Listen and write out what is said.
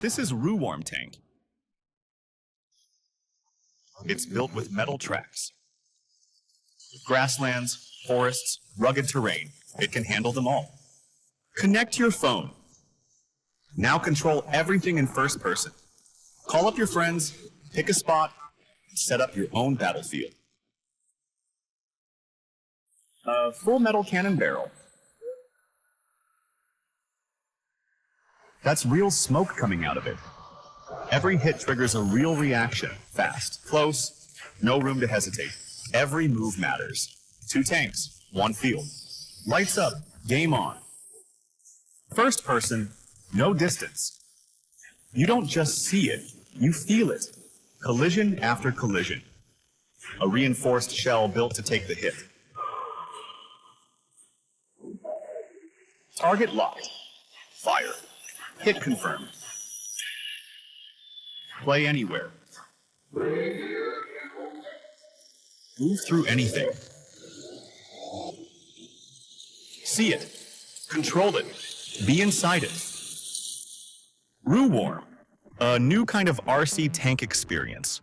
This is Ruewarm Tank. It's built with metal tracks. Grasslands, forests, rugged terrain. It can handle them all. Connect your phone. Now control everything in first person. Call up your friends, pick a spot, and set up your own battlefield. A full metal cannon barrel. That's real smoke coming out of it. Every hit triggers a real reaction. Fast, close, no room to hesitate. Every move matters. 2 tanks, 1 field. Lights up, game on. First person, no distance. You don't just see it, you feel it. Collision after collision. A reinforced shell built to take the hit. Target locked. Fire. Hit confirmed. Play anywhere. Move through anything. See it. Control it. Be inside it. Ruewarm, a new kind of RC tank experience.